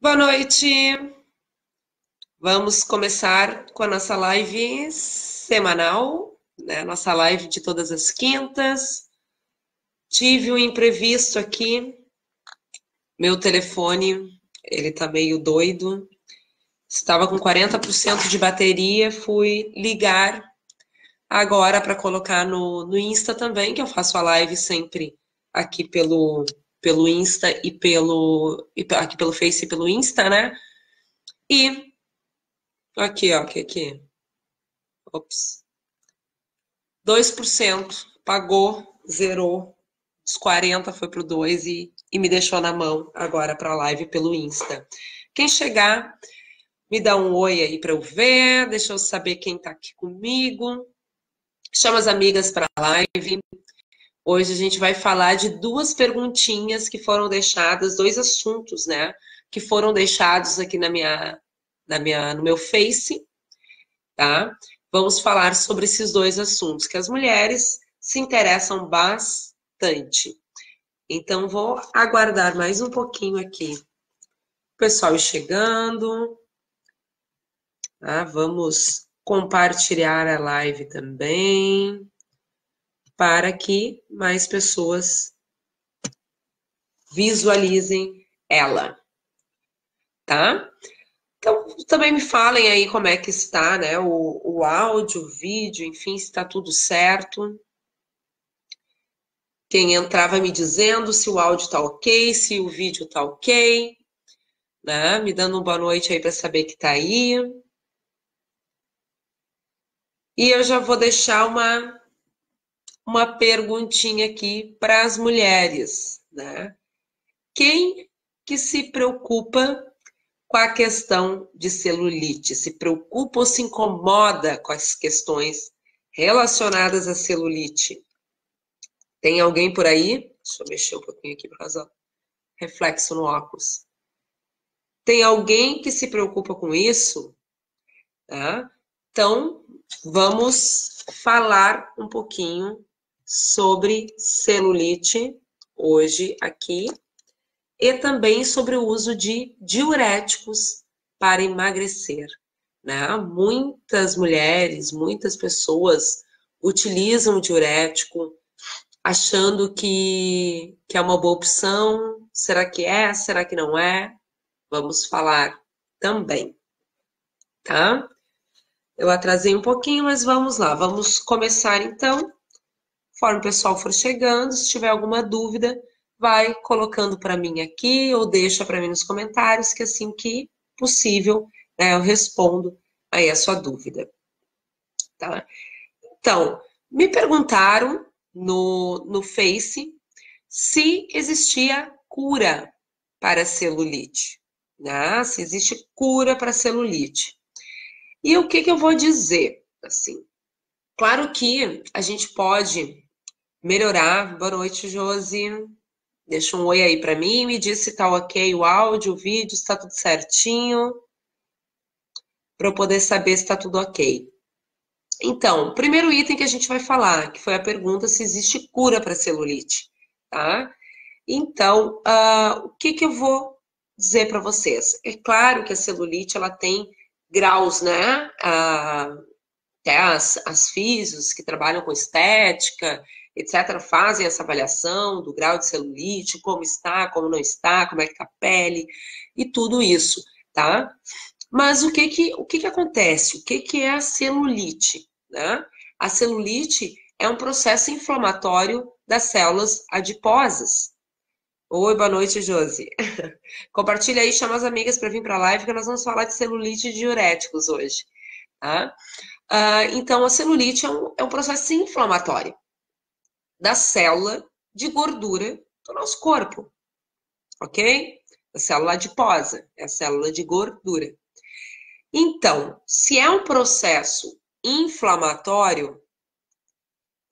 Boa noite. Vamos começar com a nossa live semanal, né? Nossa live de todas as quintas. Tive um imprevisto aqui. Meu telefone, ele tá meio doido. Estava com 40% de bateria, fui ligar agora para colocar no Insta também, que eu faço a live sempre aqui pelo Insta aqui pelo Face e pelo Insta, né? E aqui, ó, aqui. Ops. 2% pagou, zerou. Os 40 foi pro 2 e me deixou na mão agora para a live pelo Insta. Quem chegar, me dá um oi aí para eu ver, deixa eu saber quem tá aqui comigo. Chama as amigas para a live. Hoje a gente vai falar de duas perguntinhas que foram deixadas, dois assuntos, né? Que foram deixados aqui no meu Face, tá? Vamos falar sobre esses dois assuntos que as mulheres se interessam bastante. Então, vou aguardar mais um pouquinho aqui. O pessoal chegando. Tá? Vamos compartilhar a live também, para que mais pessoas visualizem ela, tá? Então, também me falem aí como é que está, né? O áudio, o vídeo, enfim, se está tudo certo. Quem entrava me dizendo se o áudio tá ok, se o vídeo tá ok, né? Me dando uma boa noite aí para saber que tá aí. E eu já vou deixar uma perguntinha aqui para as mulheres, né? Quem que se preocupa com a questão de celulite? Se preocupa ou se incomoda com as questões relacionadas à celulite? Tem alguém por aí? Deixa eu mexer um pouquinho aqui por causa do reflexo no óculos. Tem alguém que se preocupa com isso? Tá? Então, vamos falar um pouquinho sobre celulite hoje aqui e também sobre o uso de diuréticos para emagrecer, né? Muitas mulheres, muitas pessoas utilizam o diurético achando que é uma boa opção. Será que é? Será que não é? Vamos falar também, tá? Eu atrasei um pouquinho, mas vamos lá. Vamos começar então. Conforme o pessoal for chegando, se tiver alguma dúvida, vai colocando para mim aqui ou deixa para mim nos comentários, que assim que possível, né, eu respondo aí a sua dúvida, tá? Então, me perguntaram no Face se existia cura para celulite, né? Se existe cura para celulite. E o que eu vou dizer? Assim, claro que a gente pode melhorar. Boa noite, Josi. Deixa um oi aí para mim, me diz se tá ok o áudio, o vídeo, se tá tudo certinho, para eu poder saber se tá tudo ok. Então, o primeiro item que a gente vai falar, que foi a pergunta se existe cura para celulite, tá? Então, o que eu vou dizer para vocês? É claro que a celulite, ela tem graus, né? Até as físios que trabalham com estética, etc., fazem essa avaliação do grau de celulite, como está, como não está, como é que tá a pele, e tudo isso, tá? Mas o que acontece? O que é a celulite, né? A celulite é um processo inflamatório das células adiposas. Oi, boa noite, Josi. Compartilha aí, chama as amigas para vir para a live, que nós vamos falar de celulite e diuréticos hoje, tá? Então, a celulite é um processo inflamatório da célula de gordura do nosso corpo, ok? A célula adiposa, é a célula de gordura. Então, se é um processo inflamatório,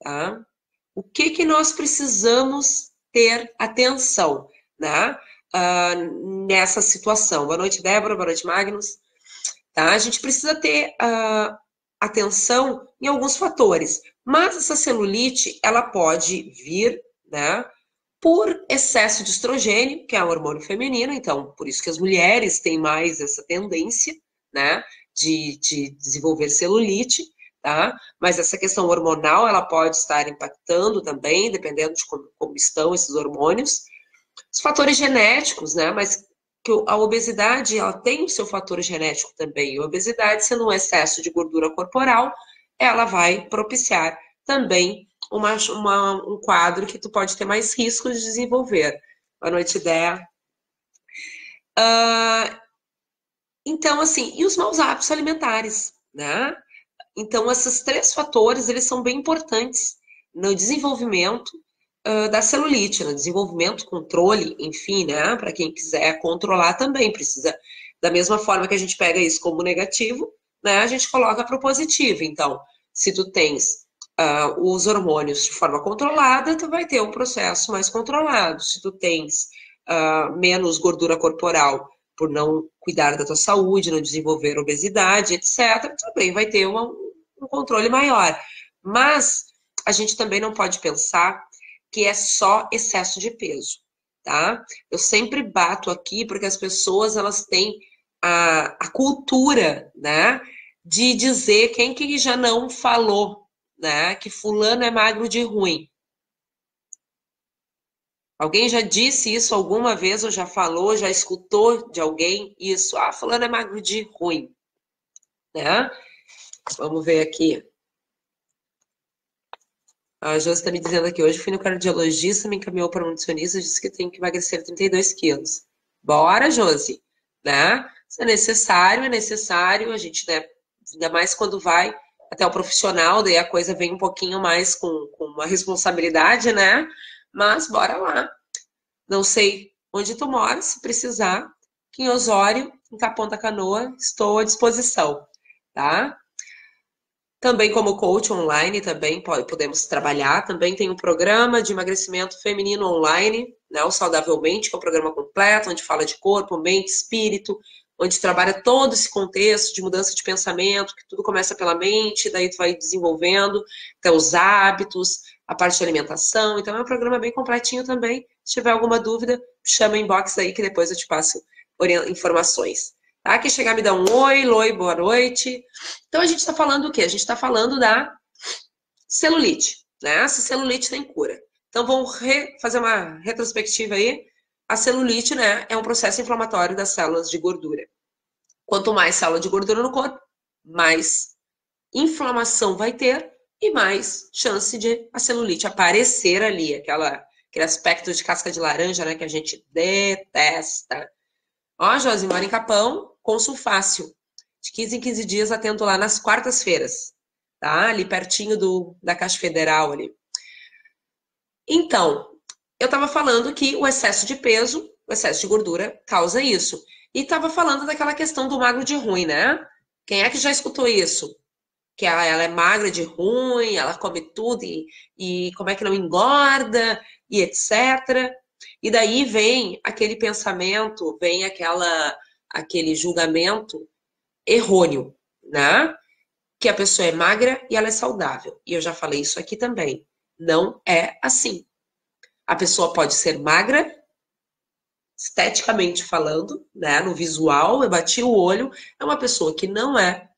tá? O que nós precisamos ter atenção, né? Nessa situação. Boa noite, Débora, boa noite, Magnus. Tá? A gente precisa ter atenção em alguns fatores, mas essa celulite, ela pode vir, né, por excesso de estrogênio, que é o hormônio feminino, então, por isso que as mulheres têm mais essa tendência, né, de desenvolver celulite, tá? Mas essa questão hormonal, ela pode estar impactando também, dependendo de como estão esses hormônios. Os fatores genéticos, né, mas que a obesidade, ela tem o seu fator genético também. A obesidade, sendo um excesso de gordura corporal, ela vai propiciar também um quadro que tu pode ter mais risco de desenvolver. Boa noite, Dé. Então, assim, e os maus hábitos alimentares, né? Então, esses 3 fatores, eles são bem importantes no desenvolvimento da celulite, no desenvolvimento, controle, enfim, né? Para quem quiser controlar também, precisa, da mesma forma que a gente pega isso como negativo, né? A gente coloca para o positivo. Então, se tu tens os hormônios de forma controlada, tu vai ter um processo mais controlado. Se tu tens menos gordura corporal por não cuidar da tua saúde, não desenvolver obesidade, etc., também vai ter um controle maior. Mas a gente também não pode pensar que é só excesso de peso, tá? Eu sempre bato aqui porque as pessoas, elas têm a cultura, né, de dizer, quem que já não falou, né, que fulano é magro de ruim. Alguém já disse isso alguma vez, ou já falou, já escutou de alguém isso? Ah, fulano é magro de ruim, né? Vamos ver aqui. A Josi está me dizendo aqui, hoje fui no cardiologista, me encaminhou para um nutricionista, disse que tenho que emagrecer 32 quilos. Bora, Josi, né? Se é necessário, a gente, né, ainda mais quando vai até o profissional, daí a coisa vem um pouquinho mais com uma responsabilidade, né? Mas bora lá. Não sei onde tu mora, se precisar, aqui em Osório, em Capão da Canoa, estou à disposição, tá? Também como coach online, também podemos trabalhar. Também tem um programa de emagrecimento feminino online, né, o Saudavelmente, que é um programa completo, onde fala de corpo, mente, espírito, onde trabalha todo esse contexto de mudança de pensamento, que tudo começa pela mente, daí tu vai desenvolvendo até os hábitos, a parte de alimentação. Então é um programa bem completinho também. Se tiver alguma dúvida, chama inbox aí que depois eu te passo informações. Tá? Quem chegar me dá um oi, Loi, boa noite. Então a gente está falando o quê? A gente está falando da celulite, né? Se celulite tem cura. Então vamos fazer uma retrospectiva aí. A celulite, né, é um processo inflamatório das células de gordura. Quanto mais célula de gordura no corpo, mais inflamação vai ter e mais chance de a celulite aparecer ali, aquele aspecto de casca de laranja, né, que a gente detesta. Ó, Josi, mora em Capão, Consul Fácil. De 15 em 15 dias atendo lá nas quartas-feiras, tá? Ali pertinho da Caixa Federal ali. Então, eu tava falando que o excesso de peso, o excesso de gordura causa isso. E tava falando daquela questão do magro de ruim, né? Quem é que já escutou isso? Que ela é magra de ruim, ela come tudo e como é que não engorda e etc. E daí vem aquele pensamento, vem aquele julgamento errôneo, né? Que a pessoa é magra e ela é saudável. E eu já falei isso aqui também. Não é assim. A pessoa pode ser magra, esteticamente falando, né? No visual, eu bati o olho, é uma pessoa que não é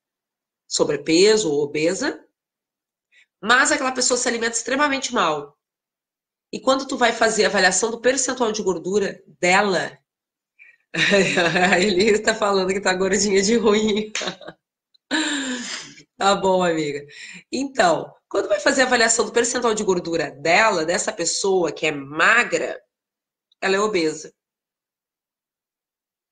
sobrepeso ou obesa, mas aquela pessoa se alimenta extremamente mal. E quando tu vai fazer a avaliação do percentual de gordura dela, a Eli tá falando que tá gordinha de ruim. Tá bom, amiga. Então, quando vai fazer a avaliação do percentual de gordura dela, dessa pessoa que é magra, ela é obesa.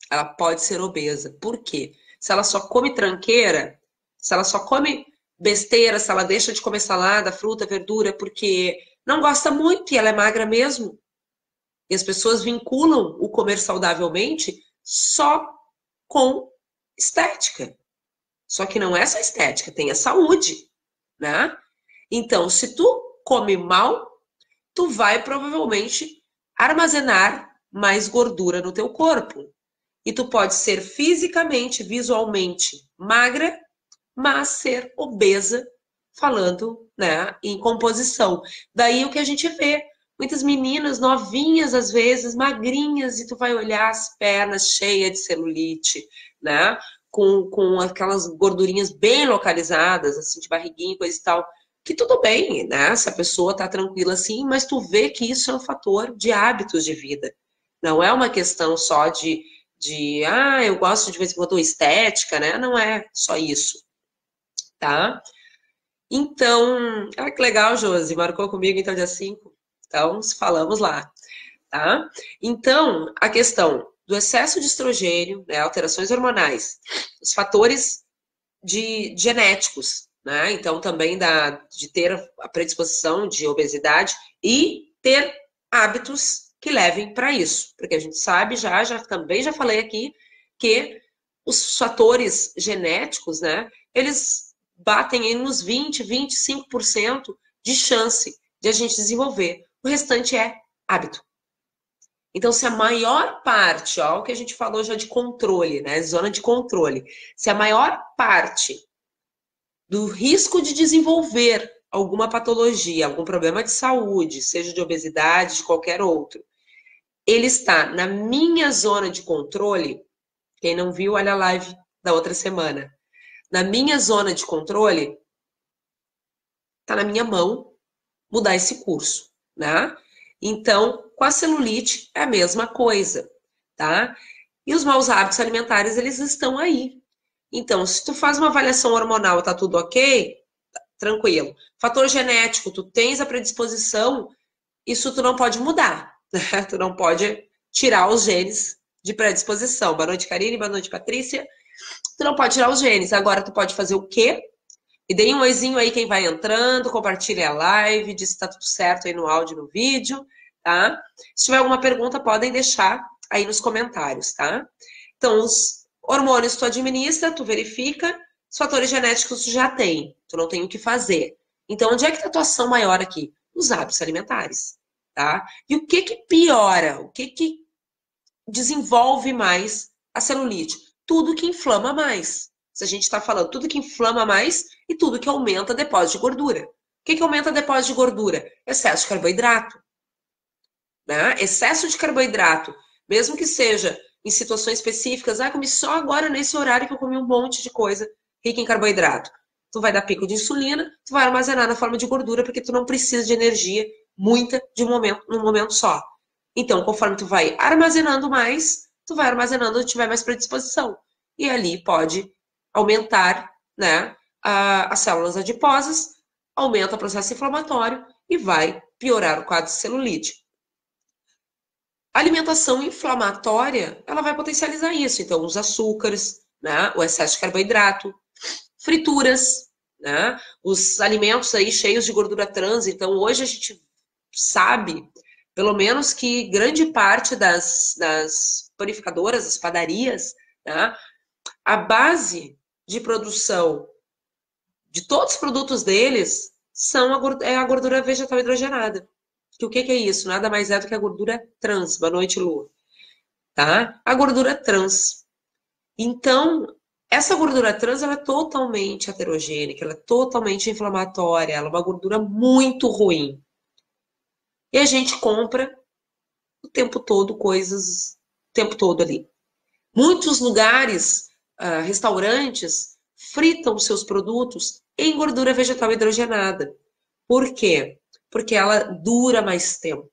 Ela pode ser obesa. Por quê? Se ela só come tranqueira, se ela só come besteira, se ela deixa de comer salada, fruta, verdura, porque não gosta muito e ela é magra mesmo. E as pessoas vinculam o comer saudavelmente só com estética. Só que não é só estética, tem a saúde, né? Então, se tu come mal, tu vai provavelmente armazenar mais gordura no teu corpo. E tu pode ser fisicamente, visualmente magra, mas ser obesa, falando, né, em composição. Daí o que a gente vê, Muitas meninas novinhas, às vezes, magrinhas, e tu vai olhar as pernas cheias de celulite, né? Com aquelas gordurinhas bem localizadas, assim, de barriguinha e coisa e tal. Que tudo bem, né? Se a pessoa tá tranquila assim, mas tu vê que isso é um fator de hábitos de vida. Não é uma questão só de eu gosto de vez em quando estética, né? Não é só isso, tá? Então, que legal, Josi, marcou comigo então dia 5. Então, falamos lá, tá? Então, a questão do excesso de estrogênio, né, alterações hormonais, os fatores genéticos, né? Então, também de ter a predisposição de obesidade e ter hábitos que levem para isso. Porque a gente sabe, também já falei aqui, que os fatores genéticos, né? Eles batem aí nos 25% de chance de a gente desenvolver. O restante é hábito. Então, se a maior parte, ó, o que a gente falou já de controle, né? Zona de controle. Se a maior parte do risco de desenvolver alguma patologia, algum problema de saúde, seja de obesidade, de qualquer outro, ele está na minha zona de controle. Quem não viu, olha a live da outra semana. Na minha zona de controle, está na minha mão mudar esse curso, né? Então, com a celulite é a mesma coisa, tá? E os maus hábitos alimentares, eles estão aí. Então, se tu faz uma avaliação hormonal e tá tudo ok, tranquilo. Fator genético, tu tens a predisposição, isso tu não pode mudar, né? Tu não pode tirar os genes de predisposição. Boa noite, Karine, boa noite, Patrícia. Tu não pode tirar os genes. Agora, tu pode fazer o quê? E dê um oizinho aí quem vai entrando, compartilhe a live, diz se tá tudo certo aí no áudio e no vídeo, tá? Se tiver alguma pergunta, podem deixar aí nos comentários, tá? Então, os hormônios tu administra, tu verifica, os fatores genéticos tu já tem, tu não tem o que fazer. Então, onde é que tá a tua ação maior aqui? Os hábitos alimentares, tá? E o que que piora? O que que desenvolve mais a celulite? Tudo que inflama mais. Se a gente está falando tudo que inflama mais e tudo que aumenta depósito de gordura. O que que aumenta depósito de gordura? Excesso de carboidrato. Né? Excesso de carboidrato, mesmo que seja em situações específicas, comi só agora nesse horário que eu comi um monte de coisa rica em carboidrato. Tu vai dar pico de insulina, tu vai armazenar na forma de gordura, porque tu não precisa de energia muita de num momento só. Então, conforme tu vai armazenando mais, tu vai armazenando onde tiver mais predisposição. E ali pode aumentar, né, as células adiposas, aumenta o processo inflamatório e vai piorar o quadro de celulite. A alimentação inflamatória, ela vai potencializar isso. Então, os açúcares, né, o excesso de carboidrato, frituras, né, os alimentos aí cheios de gordura trans. Então, hoje a gente sabe, pelo menos, que grande parte das panificadoras, das padarias, né, a base de produção de todos os produtos deles é a gordura vegetal hidrogenada. Que o que é isso? Nada mais é do que a gordura trans. Boa noite, Lu. Tá? A gordura trans. Então, essa gordura trans, ela é totalmente heterogênica, ela é totalmente inflamatória, ela é uma gordura muito ruim. E a gente compra o tempo todo coisas, o tempo todo ali. Muitos lugares, restaurantes, fritam seus produtos em gordura vegetal hidrogenada. Por quê? Porque ela dura mais tempo,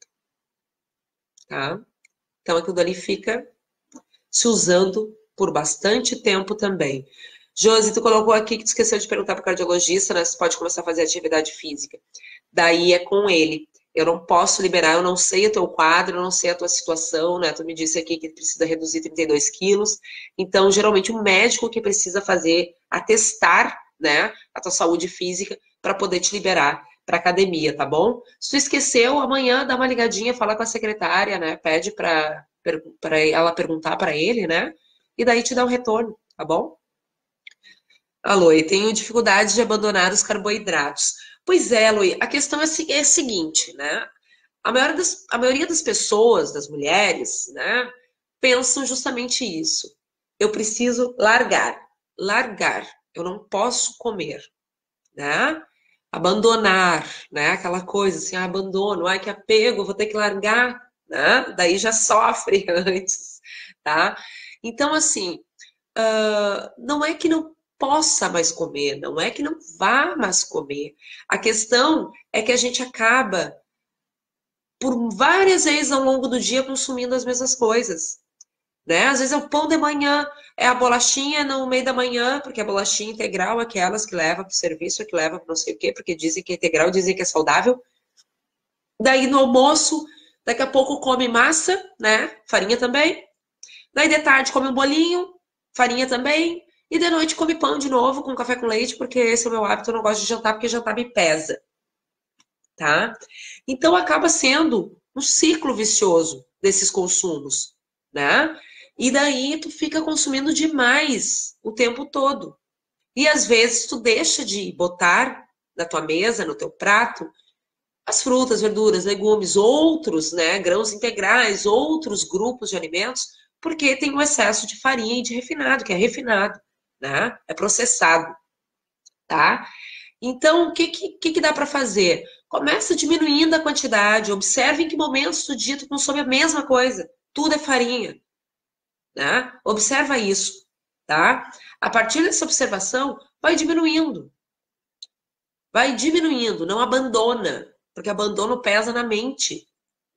tá? Então, aquilo dali fica se usando por bastante tempo também. Josi, tu colocou aqui que tu esqueceu de perguntar para o cardiologista, né? Se pode começar a fazer atividade física. Daí é com ele. Eu não posso liberar, eu não sei o teu quadro, eu não sei a tua situação, né? Tu me disse aqui que precisa reduzir 32 quilos. Então, geralmente, o médico que precisa fazer, atestar, né, a tua saúde física para poder te liberar para academia, tá bom? Se tu esqueceu, amanhã dá uma ligadinha, fala com a secretária, né? Pede para ela perguntar para ele, né? E daí te dá um retorno, tá bom? Alô, e tenho dificuldade de abandonar os carboidratos. Pois é, Luí, a questão é a seguinte, né? A maioria das pessoas, das mulheres, né, pensam justamente isso. Eu preciso largar. Largar. Eu não posso comer, né? abandonar, né? Aquela coisa assim, abandono, ai que apego, vou ter que largar, né? Daí já sofre antes, tá? Então, assim, não é que não possa mais comer, não é que não vá mais comer. A questão é que a gente acaba, por várias vezes ao longo do dia, consumindo as mesmas coisas. Né? Às vezes é o pão de manhã, é a bolachinha no meio da manhã, porque a bolachinha integral é aquelas que leva para o serviço, que leva para não sei o quê, porque dizem que é integral, dizem que é saudável. Daí no almoço, daqui a pouco come massa, né? Farinha também. Daí de tarde come um bolinho, farinha também. E de noite come pão de novo, com café com leite, porque esse é o meu hábito, eu não gosto de jantar, porque jantar me pesa, tá? Então acaba sendo um ciclo vicioso desses consumos, né? E daí tu fica consumindo demais o tempo todo. E às vezes tu deixa de botar na tua mesa, no teu prato, as frutas, verduras, legumes, outros, né, grãos integrais, outros grupos de alimentos, porque tem um excesso de farinha e de refinado, que é refinado, né? É processado, tá? Então, o que dá para fazer? Começa diminuindo a quantidade, observe em que momentos do dia tu consome a mesma coisa. Tudo é farinha, né? Observa isso, tá? A partir dessa observação, vai diminuindo, não abandona, porque abandono pesa na mente,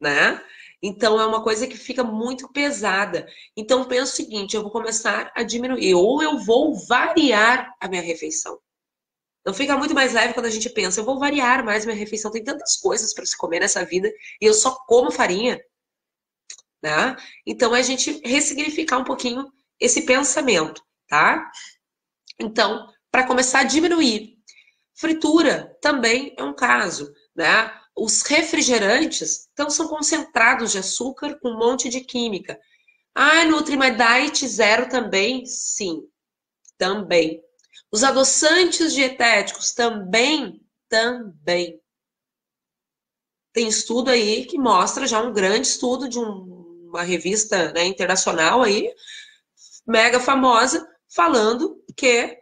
né? Então é uma coisa que fica muito pesada. Então pensa o seguinte, eu vou começar a diminuir, ou eu vou variar a minha refeição. Não fica muito mais leve quando a gente pensa, eu vou variar mais minha refeição. Tem tantas coisas para se comer nessa vida e eu só como farinha, né? Então é a gente ressignificar um pouquinho esse pensamento, tá? Então, para começar a diminuir. Fritura também é um caso, né? Os refrigerantes, então, são concentrados de açúcar com um monte de química. Ah, Nutri-My Diet zero também? Sim, também. Os adoçantes dietéticos também? Também. Tem estudo aí que mostra já um grande estudo de uma revista, né, internacional aí, mega famosa, falando que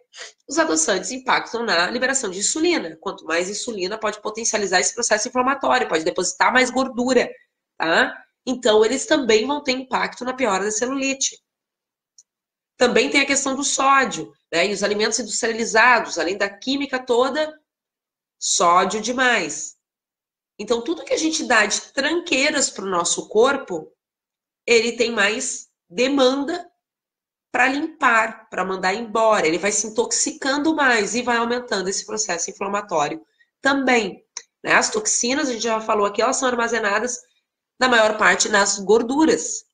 os adoçantes impactam na liberação de insulina. Quanto mais insulina, pode potencializar esse processo inflamatório, pode depositar mais gordura, tá? Então, eles também vão ter impacto na piora da celulite. Também tem a questão do sódio, né? E os alimentos industrializados, além da química toda, sódio demais. Então, tudo que a gente dá de tranqueiras para o nosso corpo, ele tem mais demanda para limpar, para mandar embora. Ele vai se intoxicando mais e vai aumentando esse processo inflamatório também. Né? As toxinas, a gente já falou aqui, elas são armazenadas, na maior parte, nas gorduras.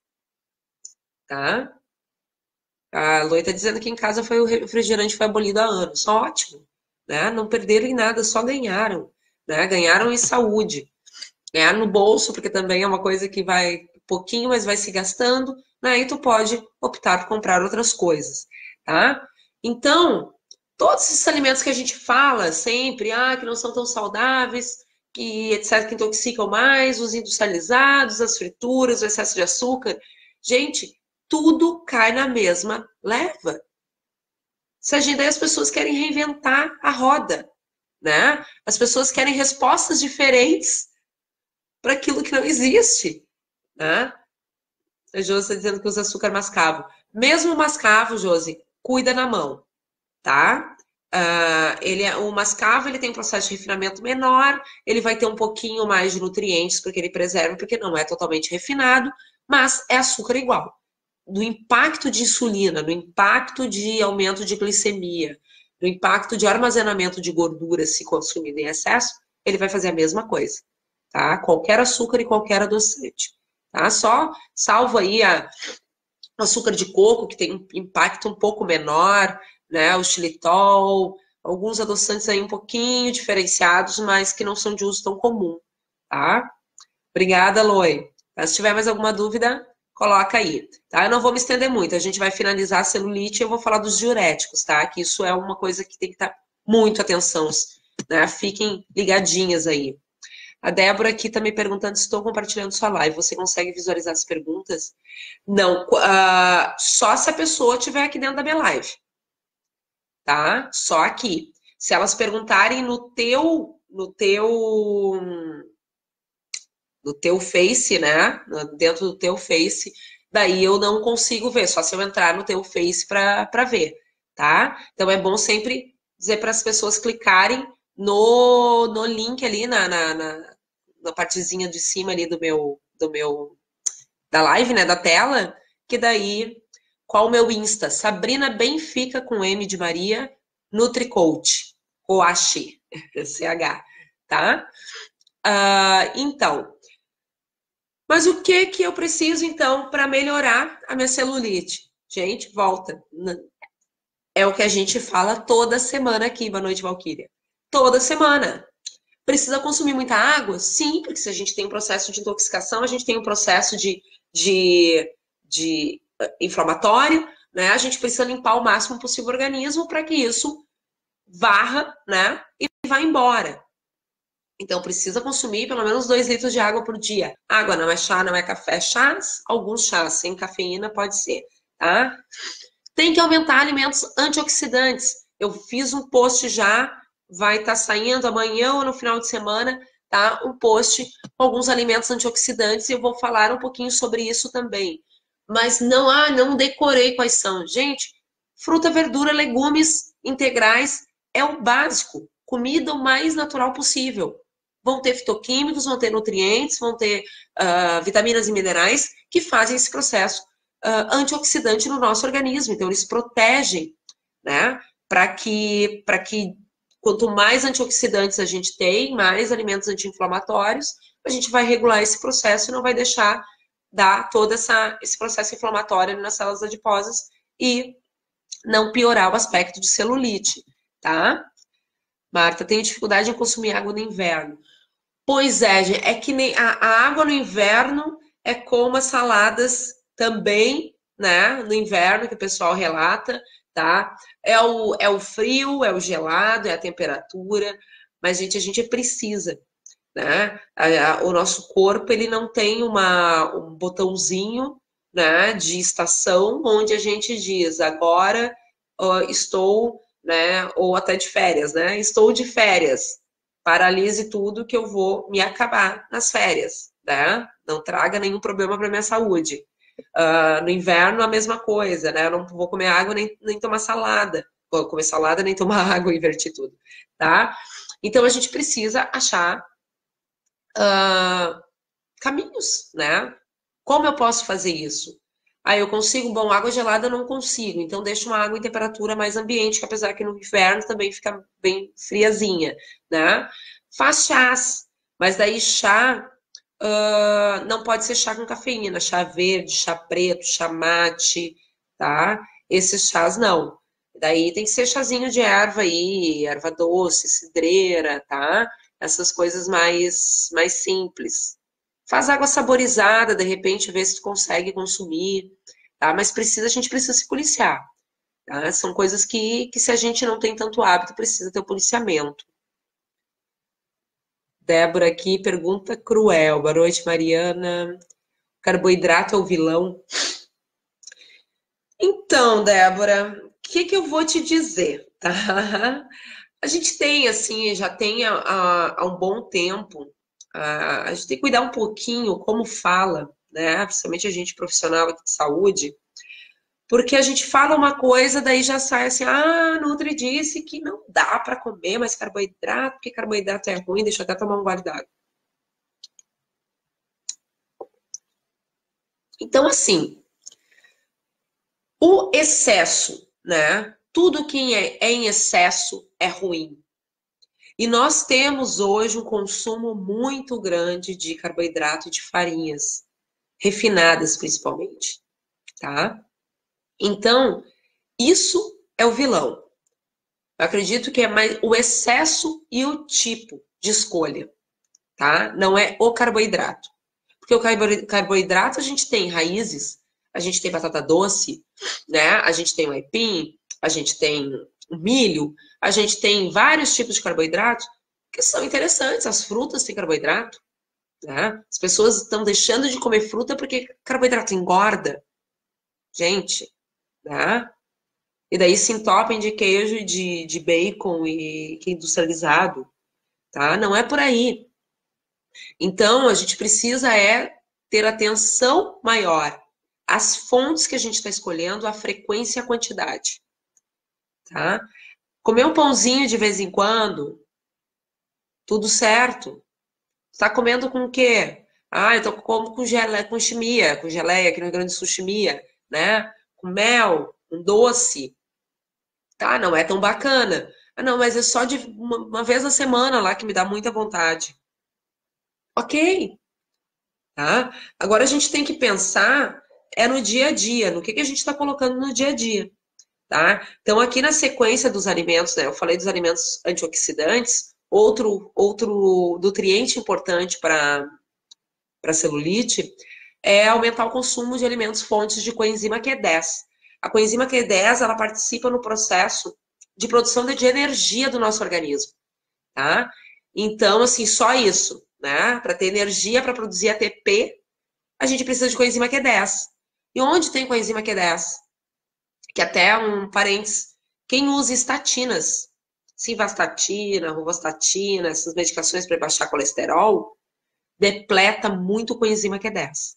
Tá? A Loi está dizendo que em casa o refrigerante foi abolido há anos. Ótimo. Né? Não perderam em nada, só ganharam. Né? Ganharam em saúde. Ganharam no bolso, porque também é uma coisa que vai pouquinho, mas vai se gastando. Aí tu pode optar por comprar outras coisas, tá? Então, todos esses alimentos que a gente fala sempre, que não são tão saudáveis, que etc, que intoxicam mais, os industrializados, as frituras, o excesso de açúcar, gente, tudo cai na mesma leva. Se a gente, daí as pessoas querem reinventar a roda, né? As pessoas querem respostas diferentes para aquilo que não existe, né? A Josi está dizendo que usa açúcar mascavo. Mesmo o mascavo, Josi, cuida na mão, tá? O mascavo ele tem um processo de refinamento menor, ele vai ter um pouquinho mais de nutrientes, porque ele preserva, porque não é totalmente refinado, mas é açúcar igual. No impacto de insulina, no impacto de aumento de glicemia, no impacto de armazenamento de gordura se consumido em excesso, ele vai fazer a mesma coisa, tá? Qualquer açúcar e qualquer adoçante. Tá? Só salvo aí o açúcar de coco, que tem um impacto um pouco menor, né? O xilitol, alguns adoçantes aí um pouquinho diferenciados, mas que não são de uso tão comum, tá? Obrigada, Loi. Se tiver mais alguma dúvida, coloca aí, tá? Eu não vou me estender muito, a gente vai finalizar a celulite e eu vou falar dos diuréticos, tá? Que isso é uma coisa que tem que estar muito atenção, né? Fiquem ligadinhas aí. A Débora aqui está me perguntando se estou compartilhando sua live. Você consegue visualizar as perguntas? Não, só se a pessoa estiver aqui dentro da minha live, tá? Só aqui. Se elas perguntarem no teu Face, né? Dentro do teu Face, daí eu não consigo ver, só se eu entrar no teu Face para ver, tá? Então é bom sempre dizer para as pessoas clicarem no link ali na partezinha de cima ali da live, né? Da tela, que daí qual o meu Insta? Sabrina Benfica com M de Maria, NutriCoach, Coache, CH, tá? Então, mas o que que eu preciso, então, para melhorar a minha celulite? Gente, volta. É o que a gente fala toda semana aqui, Boa Noite, Valquíria. Toda semana. Precisa consumir muita água? Sim, porque se a gente tem um processo de intoxicação, a gente tem um processo de inflamatório, né? A gente precisa limpar o máximo possível o organismo para que isso varra, né? E vá embora. Então, precisa consumir pelo menos 2 litros de água por dia. Água não é chá, não é café. Chás, alguns chás sem cafeína pode ser, tá? Tem que aumentar alimentos antioxidantes. Eu fiz um post já, vai estar saindo amanhã ou no final de semana, tá? Um post com alguns alimentos antioxidantes e eu vou falar um pouquinho sobre isso também. Mas não decorei quais são. Gente, fruta, verdura, legumes integrais é o básico. Comida o mais natural possível. Vão ter fitoquímicos, vão ter nutrientes, vão ter vitaminas e minerais que fazem esse processo antioxidante no nosso organismo. Então, eles protegem, né? Para que quanto mais antioxidantes a gente tem, mais alimentos anti-inflamatórios, a gente vai regular esse processo e não vai deixar dar todo esse processo inflamatório nas células adiposas e não piorar o aspecto de celulite, tá? Marta, tenho dificuldade em consumir água no inverno. Pois é, é que nem a água no inverno é como as saladas também, né? No inverno, que o pessoal relata, tá? É o frio, é o gelado, é a temperatura, mas, gente, a gente precisa, né? O nosso corpo, ele não tem um botãozinho, né, de estação onde a gente diz, agora estou, né, ou até de férias, né? Estou de férias. Paralise tudo que eu vou me acabar nas férias, né? Não traga nenhum problema para minha saúde. No inverno, a mesma coisa, né? Eu não vou comer água nem tomar salada. Vou comer salada nem tomar água, invertir tudo, tá? Então, a gente precisa achar caminhos, né? Como eu posso fazer isso? Eu consigo, bom, água gelada eu não consigo, então deixa uma água em temperatura mais ambiente, que apesar que no inverno também fica bem friazinha, né? Faz chás, mas daí chá não pode ser chá com cafeína, chá verde, chá preto, chá mate, tá? Esses chás não. Daí tem que ser chazinho de erva aí, erva doce, cidreira, tá? Essas coisas mais simples. Faz água saborizada, de repente, vê se tu consegue consumir, tá? Mas a gente precisa se policiar, tá? São coisas que se a gente não tem tanto hábito, precisa ter o policiamento. Débora aqui, pergunta cruel. Boa noite, Mariana. Carboidrato é o vilão? Então, Débora, o que eu vou te dizer, tá? A gente tem, assim, já tem há um bom tempo, a gente tem que cuidar um pouquinho como fala, né? Principalmente a gente profissional aqui de saúde, porque a gente fala uma coisa, daí já sai assim, a Nutri disse que não dá para comer mais carboidrato, porque carboidrato é ruim, deixa eu até tomar um gole d'água. Então, assim, o excesso, né? Tudo que é em excesso é ruim. E nós temos hoje um consumo muito grande de carboidrato e de farinhas, refinadas principalmente, tá? Então, isso é o vilão. Eu acredito que é mais o excesso e o tipo de escolha, tá? Não é o carboidrato. Porque o carboidrato a gente tem raízes, a gente tem batata doce, né? A gente tem o aipim, a gente tem o milho, a gente tem vários tipos de carboidratos que são interessantes. As frutas têm carboidrato, né? As pessoas estão deixando de comer fruta porque carboidrato engorda. Gente, né? E daí se entopem de queijo, de bacon e que é industrializado, tá? Não é por aí. Então, a gente precisa ter atenção maior às fontes que a gente está escolhendo, a frequência e a quantidade, tá? Comer um pãozinho de vez em quando, tudo certo. Está comendo com o quê? Ah, eu tô como com geleia, com geleia, aqui no Rio Grande do Sul, chimia, né? Com mel, um doce. Tá, não é tão bacana. Ah, não, mas é só de uma vez na semana lá que me dá muita vontade. Ok, tá? Agora a gente tem que pensar no dia a dia, no que a gente está colocando no dia a dia, tá? Então aqui na sequência dos alimentos, né? Eu falei dos alimentos antioxidantes, outro nutriente importante para celulite é aumentar o consumo de alimentos fontes de coenzima Q10. A coenzima Q10, ela participa no processo de produção de energia do nosso organismo, tá? Então, assim, só isso, né? Para ter energia para produzir ATP, a gente precisa de coenzima Q10. E onde tem coenzima Q10? Que até um parênteses, quem usa estatinas, simvastatina, rovastatina, essas medicações para baixar colesterol, depleta muito coenzima Q10,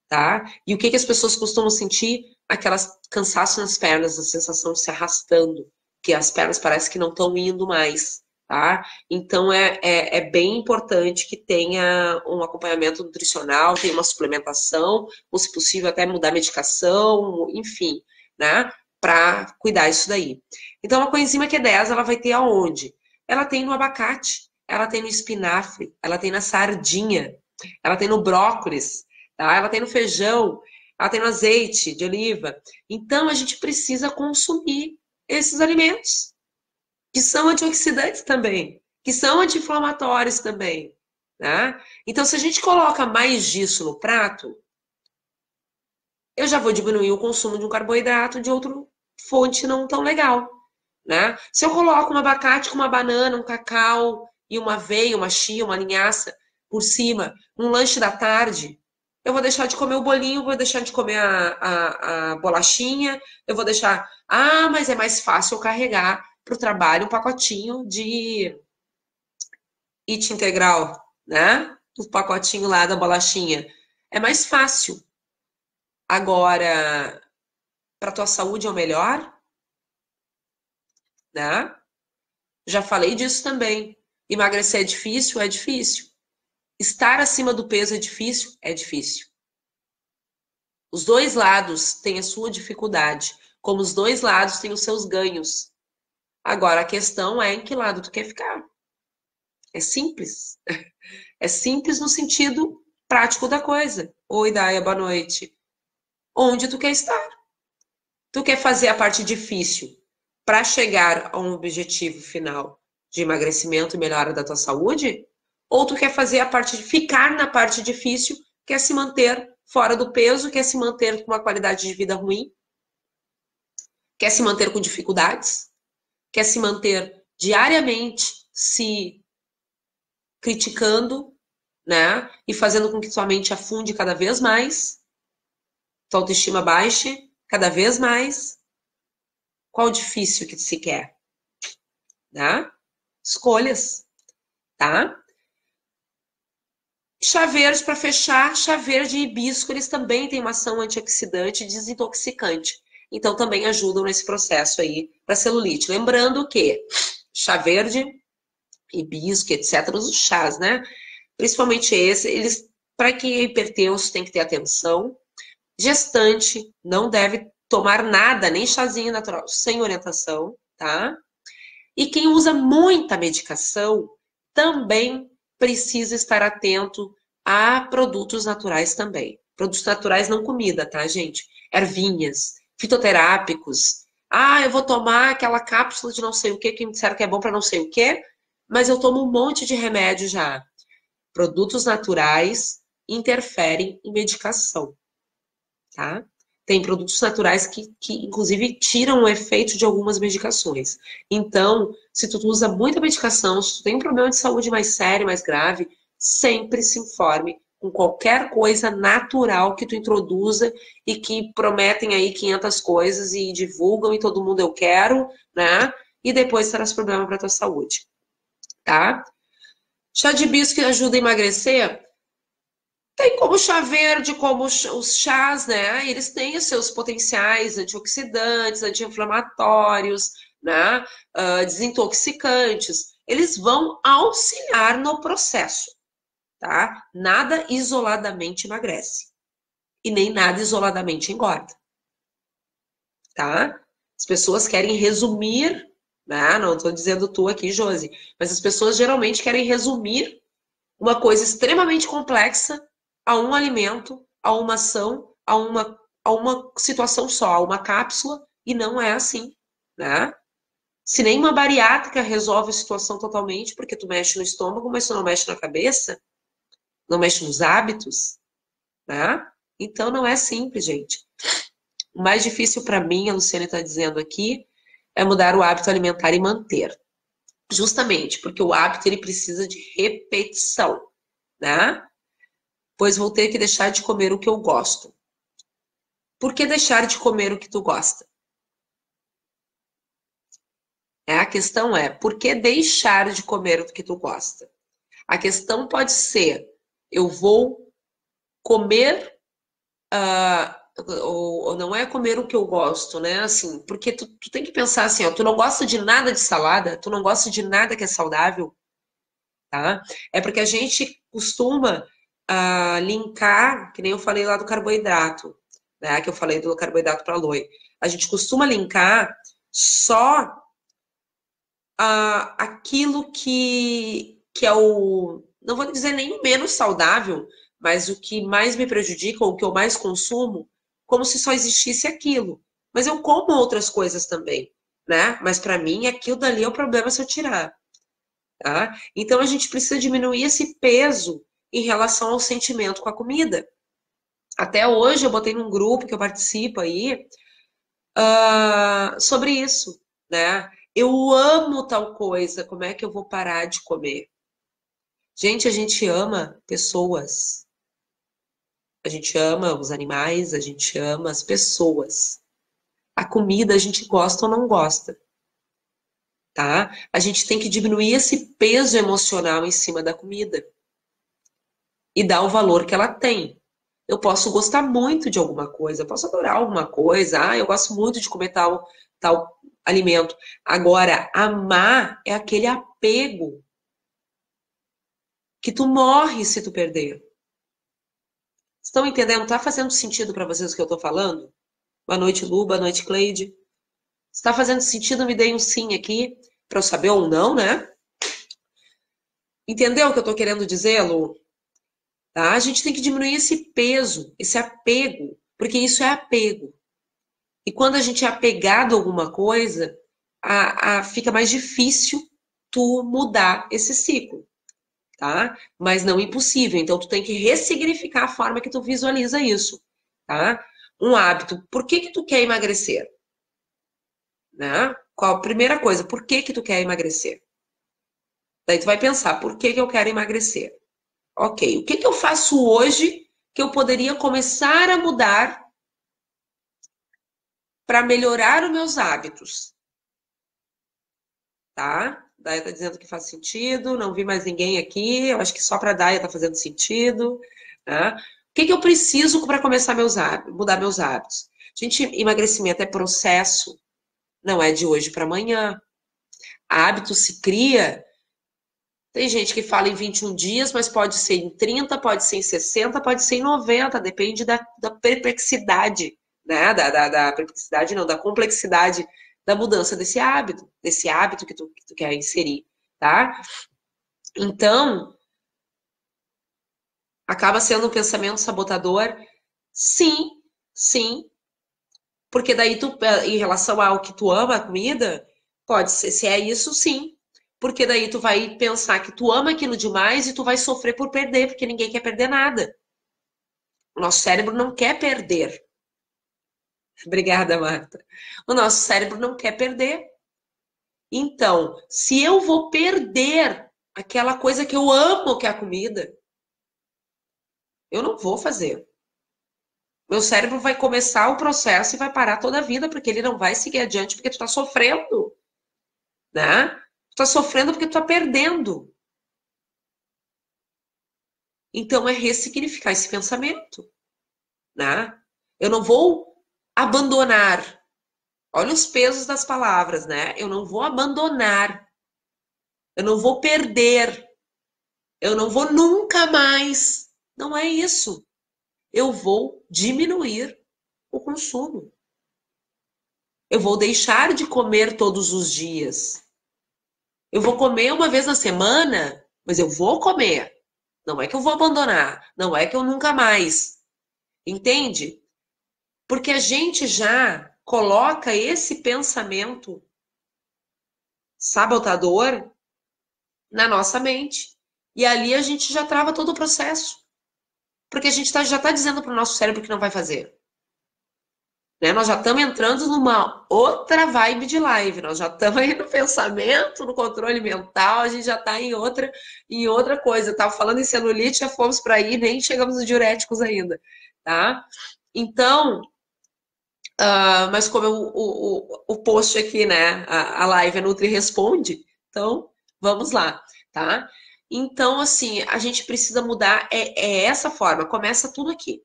tá? E o que as pessoas costumam sentir? Aquelas cansaço nas pernas, a sensação de se arrastando, que as pernas parecem que não estão indo mais, tá? Então é bem importante que tenha um acompanhamento nutricional, tenha uma suplementação, ou se possível até mudar a medicação, enfim, né? Para cuidar disso daí. Então a coenzima Q10 ela vai ter aonde? Ela tem no abacate, ela tem no espinafre, ela tem na sardinha, ela tem no brócolis, tá? Ela tem no feijão, ela tem no azeite de oliva. Então a gente precisa consumir esses alimentos, que são antioxidantes também, que são anti-inflamatórios também, né? Então se a gente coloca mais disso no prato, eu já vou diminuir o consumo de um carboidrato de outra fonte não tão legal, né? Se eu coloco um abacate com uma banana, um cacau e uma aveia, uma chia, uma linhaça por cima, um lanche da tarde, eu vou deixar de comer o bolinho, vou deixar de comer a bolachinha, eu vou deixar. Ah, mas é mais fácil eu carregar para o trabalho um pacotinho de IT integral, né? O pacotinho lá da bolachinha. É mais fácil. Agora, para tua saúde é o melhor, né? Já falei disso também. Emagrecer é difícil? É difícil. Estar acima do peso é difícil? É difícil. Os dois lados têm a sua dificuldade, como os dois lados têm os seus ganhos. Agora, a questão é em que lado tu quer ficar. É simples. É simples no sentido prático da coisa. Oi, Daia, boa noite. Onde tu quer estar? Tu quer fazer a parte difícil para chegar a um objetivo final de emagrecimento e melhora da tua saúde? Ou tu quer fazer a parte de ficar na parte difícil, quer se manter fora do peso, quer se manter com uma qualidade de vida ruim, quer se manter com dificuldades, quer se manter diariamente se criticando, né? E fazendo com que sua mente afunde cada vez mais, tua autoestima baixe cada vez mais. Qual o difícil que se quer? Né? Escolhas, tá? Chá verde, para fechar, chá verde e hibisco, eles também têm uma ação antioxidante e desintoxicante. Então, também ajudam nesse processo aí para celulite. Lembrando que chá verde, hibisco, etc., os chás, né? Principalmente esse, eles, para quem é hipertenso, tem que ter atenção. Gestante não deve tomar nada, nem chazinho natural, sem orientação, tá? E quem usa muita medicação também precisa estar atento a produtos naturais também. Produtos naturais, não comida, tá, gente? Ervinhas, fitoterápicos. Ah, eu vou tomar aquela cápsula de não sei o que me disseram que é bom para não sei o que, mas eu tomo um monte de remédio já. Produtos naturais interferem em medicação, tá? Tem produtos naturais que inclusive, tiram o efeito de algumas medicações. Então, se tu usa muita medicação, se tu tem um problema de saúde mais sério, mais grave, sempre se informe com qualquer coisa natural que tu introduza e que prometem aí 500 coisas e divulgam e todo mundo eu quero, né? E depois traz problema para tua saúde, tá? Chá de hibisco que ajuda a emagrecer? Tem como chá verde, como os chás, né? Eles têm os seus potenciais antioxidantes, anti-inflamatórios, né? Desintoxicantes. Eles vão auxiliar no processo, tá? Nada isoladamente emagrece. E nem nada isoladamente engorda, tá? As pessoas querem resumir, né? Não estou dizendo tu aqui, Josi, mas as pessoas geralmente querem resumir uma coisa extremamente complexa a um alimento, a uma ação, a uma situação só, a uma cápsula, e não é assim, né? Se nem uma bariátrica resolve a situação totalmente, porque tu mexe no estômago, mas tu não mexe na cabeça, não mexe nos hábitos, né? Então não é simples, gente. O mais difícil para mim, a Luciane está dizendo aqui, é mudar o hábito alimentar e manter. Justamente porque o hábito ele precisa de repetição, né? Pois vou ter que deixar de comer o que eu gosto. Por que deixar de comer o que tu gosta? A questão é, por que deixar de comer o que tu gosta? A questão pode ser, eu vou comer, ou não é comer o que eu gosto, né? Assim, porque tu tem que pensar assim, ó, tu não gosta de nada de salada, tu não gosta de nada que é saudável, tá? É porque a gente costuma linkar, que nem eu falei lá do carboidrato, né? Que eu falei do carboidrato para Loi. A gente costuma linkar só aquilo que é o, não vou dizer nem o menos saudável, mas o que mais me prejudica, ou o que eu mais consumo, como se só existisse aquilo. Mas eu como outras coisas também, né? Mas para mim, aquilo dali é o problema se eu tirar. Tá? Então a gente precisa diminuir esse peso em relação ao sentimento com a comida. Até hoje eu botei num grupo que eu participo aí sobre isso, né? Eu amo tal coisa, como é que eu vou parar de comer? Gente, a gente ama pessoas, a gente ama os animais, a gente ama as pessoas. A comida a gente gosta ou não gosta, tá? A gente tem que diminuir esse peso emocional em cima da comida e dar o valor que ela tem. Eu posso gostar muito de alguma coisa, eu posso adorar alguma coisa, eu gosto muito de comer tal alimento. Agora, amar é aquele apego que tu morre se tu perder. Estão entendendo? Tá fazendo sentido para vocês o que eu tô falando? Boa noite, Lu, boa noite, Cleide. Se tá fazendo sentido, me dê um sim aqui, para eu saber ou não, né? Entendeu o que eu tô querendo dizer, Lu? Tá? A gente tem que diminuir esse peso, esse apego, porque isso é apego. E quando a gente é apegado a alguma coisa, fica mais difícil tu mudar esse ciclo, tá? Mas não impossível. Então, tu tem que ressignificar a forma que tu visualiza isso, tá? Um hábito. Por que que tu quer emagrecer? Né? Qual a primeira coisa? Por que que tu quer emagrecer? Daí tu vai pensar, por que que eu quero emagrecer? Ok, o que que eu faço hoje que eu poderia começar a mudar para melhorar os meus hábitos? Tá? Daia tá dizendo que faz sentido, não vi mais ninguém aqui, eu acho que só para a Daia tá fazendo sentido. Né? O que que eu preciso para começar mudar meus hábitos? Gente, emagrecimento é processo, não é de hoje para amanhã. Hábito se cria. Tem gente que fala em 21 dias, mas pode ser em 30, pode ser em 60, pode ser em 90, depende da perplexidade, né? Da perplexidade, não, da complexidade da mudança desse hábito que tu quer inserir, tá? Então, acaba sendo um pensamento sabotador? Sim, sim. Porque daí tu, em relação ao que tu ama, a comida, pode ser, se é isso, sim. Porque daí tu vai pensar que tu ama aquilo demais e tu vai sofrer por perder, porque ninguém quer perder nada. O nosso cérebro não quer perder. Obrigada, Marta. O nosso cérebro não quer perder. Então, se eu vou perder aquela coisa que eu amo, que é a comida, Eu não vou fazer. Meu cérebro vai começar o processo e vai parar toda a vida, porque ele não vai seguir adiante, porque tu tá sofrendo, né? Tu tá sofrendo porque tu tá perdendo. Então, é ressignificar esse pensamento, né? Eu não vou abandonar. Olha os pesos das palavras, né? Eu não vou abandonar. Eu não vou perder. Eu não vou nunca mais. Não é isso. Eu vou diminuir o consumo. Eu vou deixar de comer todos os dias. Eu vou comer uma vez na semana, mas eu vou comer. Não é que eu vou abandonar. Não é que eu nunca mais. Entende? Porque a gente já coloca esse pensamento sabotador na nossa mente. E ali a gente já trava todo o processo. Porque a gente já está dizendo para o nosso cérebro que não vai fazer. Né? Nós já estamos entrando numa outra vibe de live. Nós já estamos aí no pensamento, no controle mental, a gente já está em outra coisa. Eu estava falando em celulite, já fomos para aí, nem chegamos nos diuréticos ainda. Tá? Então, mas como o post aqui, né? A live é Nutri Responde, então vamos lá, tá? Então, assim, a gente precisa mudar, é essa forma, começa tudo aqui.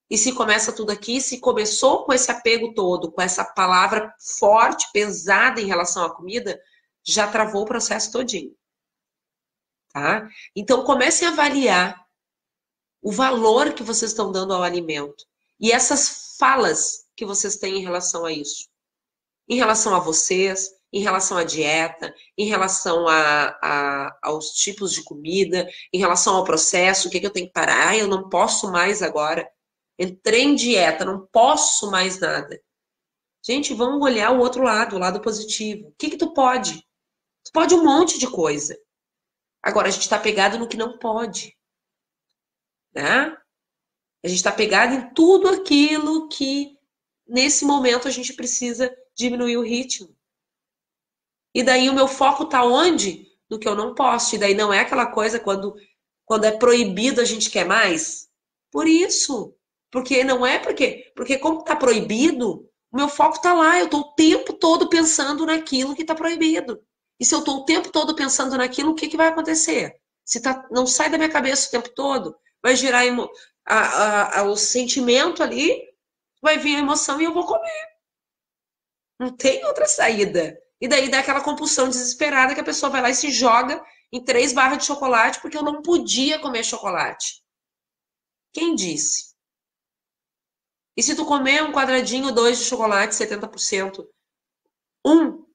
E se começa tudo aqui, se começou com esse apego todo, com essa palavra forte, pesada em relação à comida, já travou o processo todinho, tá? Então, comecem a avaliar o valor que vocês estão dando ao alimento e essas falas que vocês têm em relação a isso. Em relação a vocês, em relação à dieta, em relação aos tipos de comida, em relação ao processo, o que eu tenho que parar, eu não posso mais agora. Entrei em dieta, não posso mais nada. Gente, vamos olhar o outro lado, o lado positivo. O que tu pode? Tu pode um monte de coisa. Agora, a gente está pegado no que não pode, né? A gente está pegado em tudo aquilo que, nesse momento, a gente precisa diminuir o ritmo. E daí o meu foco tá onde? No que eu não posso. E daí não é aquela coisa quando é proibido a gente quer mais? Por isso. Porque não é porque como tá proibido, o meu foco tá lá. Eu tô o tempo todo pensando naquilo que tá proibido. E se eu tô o tempo todo pensando naquilo, o que que vai acontecer? Se não sai da minha cabeça o tempo todo, vai girar o sentimento ali, vai vir a emoção e eu vou comer. Não tem outra saída. E daí dá aquela compulsão desesperada que a pessoa vai lá e se joga em 3 barras de chocolate porque eu não podia comer chocolate. Quem disse? E se tu comer um quadradinho ou 2 de chocolate, 70%,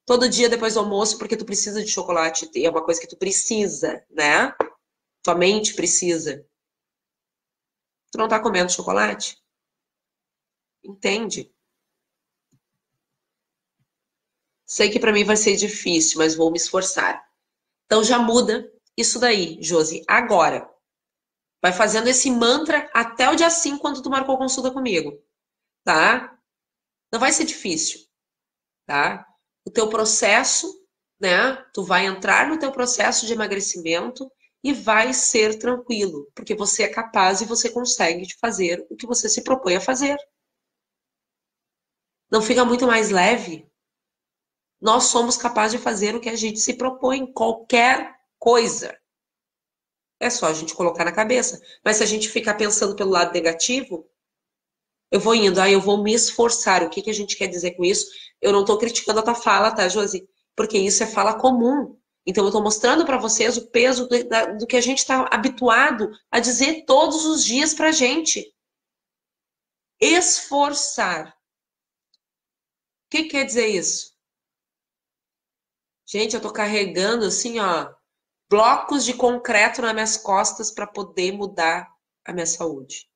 todo dia depois do almoço, porque tu precisa de chocolate, é uma coisa que tu precisa, né? Tua mente precisa. Tu não tá comendo chocolate? Entende? Sei que pra mim vai ser difícil, mas vou me esforçar. Então já muda isso daí, Josi, agora. Vai fazendo esse mantra até o dia 5, quando tu marcou consulta comigo, tá? Não vai ser difícil, tá? O teu processo, né? Tu vai entrar no teu processo de emagrecimento e vai ser tranquilo, porque você é capaz e você consegue fazer o que você se propõe a fazer. Não fica muito mais leve? Nós somos capazes de fazer o que a gente se propõe, qualquer coisa. É só a gente colocar na cabeça. Mas se a gente ficar pensando pelo lado negativo, eu vou indo, aí eu vou me esforçar. O que que a gente quer dizer com isso? Eu não tô criticando a tua fala, tá, Josi? Porque isso é fala comum. Então eu tô mostrando para vocês o peso do que a gente está habituado a dizer todos os dias pra gente. Esforçar. O que que quer dizer isso? Gente, eu tô carregando assim, ó, blocos de concreto nas minhas costas para poder mudar a minha saúde.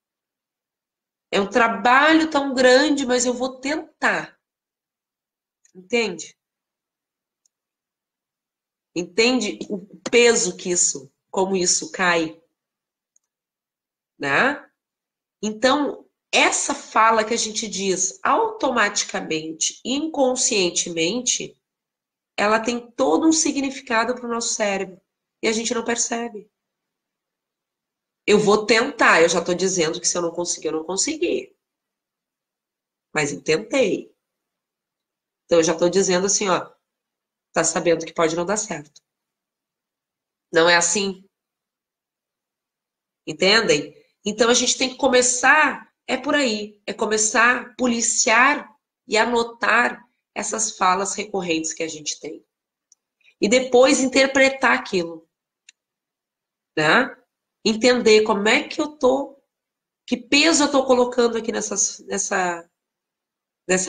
É um trabalho tão grande, mas eu vou tentar. Entende? Entende o peso que isso, como isso cai, né? Então, essa fala que a gente diz automaticamente, inconscientemente, ela tem todo um significado para o nosso cérebro e a gente não percebe. Eu vou tentar, eu já tô dizendo que se eu não conseguir, eu não consegui. Mas eu tentei. Então eu já tô dizendo assim, ó, tá sabendo que pode não dar certo. Não é assim? Entendem? Então a gente tem que começar, é por aí, é começar a policiar e anotar essas falas recorrentes que a gente tem. E depois interpretar aquilo, né? Entender como é que eu tô, que peso eu tô colocando aqui nessa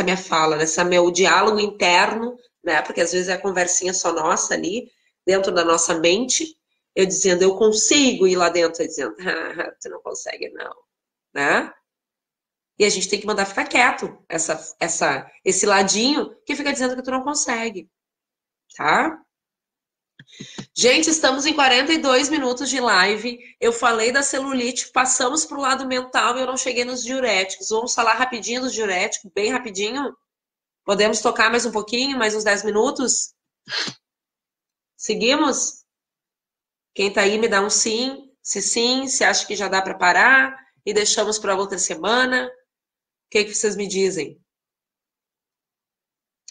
minha fala, nessa meu diálogo interno, né? Porque às vezes é a conversinha só nossa ali, dentro da nossa mente, eu dizendo, eu consigo ir lá dentro, eu dizendo, ah, tu não consegue não, né? E a gente tem que mandar ficar quieto esse ladinho que fica dizendo que tu não consegue, tá? Gente, estamos em 42 minutos de live. Eu falei da celulite, passamos para o lado mental e eu não cheguei nos diuréticos. Vamos falar rapidinho dos diuréticos, bem rapidinho? Podemos tocar mais um pouquinho, mais uns 10 minutos? Seguimos? Quem tá aí me dá um sim. Se sim, se acha que já dá para parar e deixamos para outra semana. O que que vocês me dizem?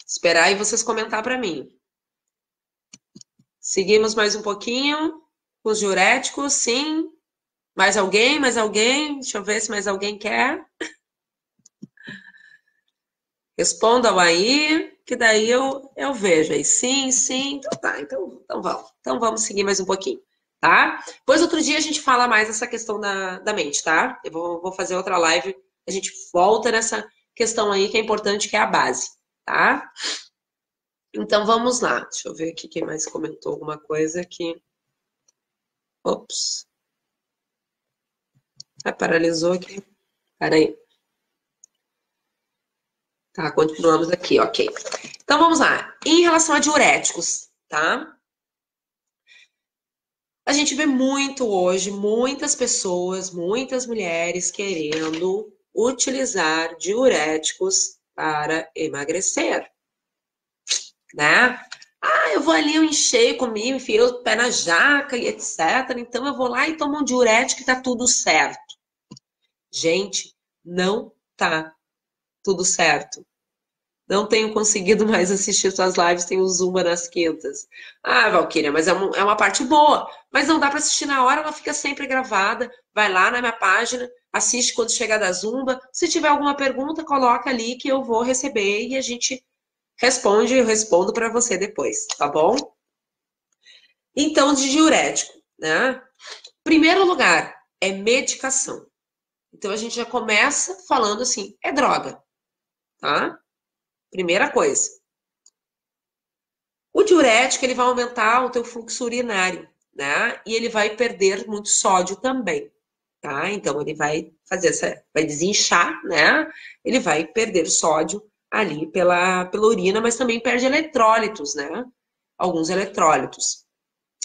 Esperar aí vocês comentar para mim. Seguimos mais um pouquinho com os diuréticos, sim. Mais alguém? Mais alguém? Deixa eu ver se mais alguém quer. Respondam aí, que daí eu vejo aí. Sim, sim. Então tá, então vamos. Então vamos seguir mais um pouquinho, tá? Depois outro dia a gente fala mais essa questão da mente, tá? Eu vou fazer outra live, a gente volta nessa questão aí que é importante, que é a base, tá? Então vamos lá. Deixa eu ver aqui quem mais comentou alguma coisa aqui. Ops. Ah, paralisou aqui. Peraí. Tá, continuamos aqui, ok. Então vamos lá. Em relação a diuréticos, tá? A gente vê muito hoje, muitas pessoas, muitas mulheres querendo utilizar diuréticos para emagrecer, né? Ah, eu vou ali, eu enchei comigo, enfiei o pé na jaca e etc. Então eu vou lá e tomo um diurético e tá tudo certo. Gente, não tá tudo certo. Não tenho conseguido mais assistir suas lives, tenho Zumba nas quintas. Ah, Valquíria, mas é uma parte boa. Mas não dá para assistir na hora, ela fica sempre gravada. Vai lá na minha página, assiste quando chegar da Zumba. Se tiver alguma pergunta, coloca ali que eu vou receber e a gente responde, eu respondo para você depois, tá bom? Então, de diurético, né? Primeiro lugar, é medicação. Então, a gente já começa falando assim, é droga, tá? Primeira coisa. O diurético, ele vai aumentar o teu fluxo urinário, né? E ele vai perder muito sódio também, tá? Então, ele vai vai desinchar, né? Ele vai perder sódio ali pela urina, mas também perde eletrólitos, né? Alguns eletrólitos.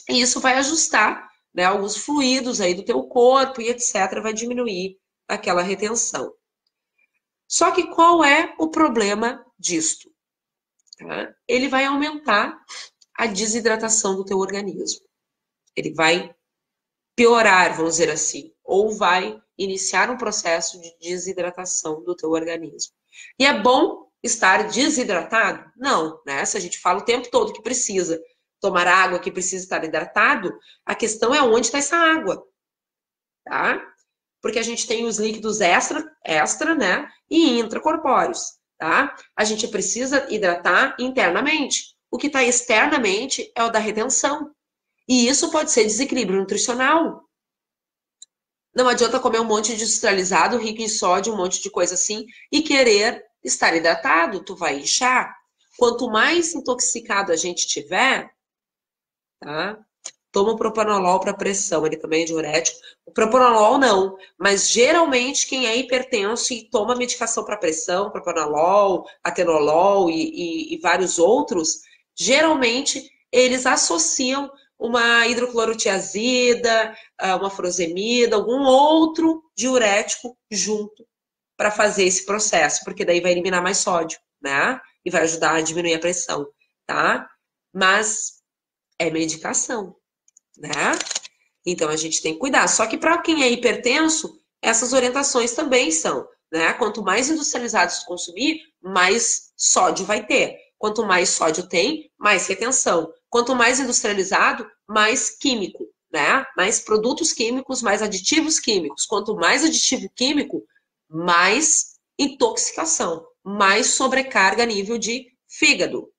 E isso vai ajustar, né, alguns fluidos aí do teu corpo e etc. Vai diminuir aquela retenção. Só que qual é o problema disto? Tá? Ele vai aumentar a desidratação do teu organismo. Ele vai piorar, vamos dizer assim, ou vai iniciar um processo de desidratação do teu organismo. E é bom estar desidratado? Não, né? Se a gente fala o tempo todo que precisa tomar água, que precisa estar hidratado, a questão é onde está essa água, tá? Porque a gente tem os líquidos extra, né? E intracorpóreos, tá? A gente precisa hidratar internamente. O que está externamente é o da retenção. E isso pode ser desequilíbrio nutricional. Não adianta comer um monte de industrializado, rico em sódio, um monte de coisa assim, e querer estar hidratado, tu vai inchar. Quanto mais intoxicado a gente tiver, tá? Toma o propanolol para pressão, ele também é diurético. O propanolol não, mas geralmente quem é hipertenso e toma medicação para pressão, propanolol, atenolol e vários outros, geralmente eles associam uma hidroclorotiazida, uma furosemida, algum outro diurético junto para fazer esse processo, porque daí vai eliminar mais sódio, né? E vai ajudar a diminuir a pressão, tá? Mas é medicação, né? Então a gente tem que cuidar. Só que para quem é hipertenso, essas orientações também são, né? Quanto mais industrializados tu consumir, mais sódio vai ter. Quanto mais sódio tem, mais retenção. Quanto mais industrializado, mais químico, né? Mais produtos químicos, mais aditivos químicos. Quanto mais aditivo químico, mais intoxicação, mais sobrecarga a nível de fígado,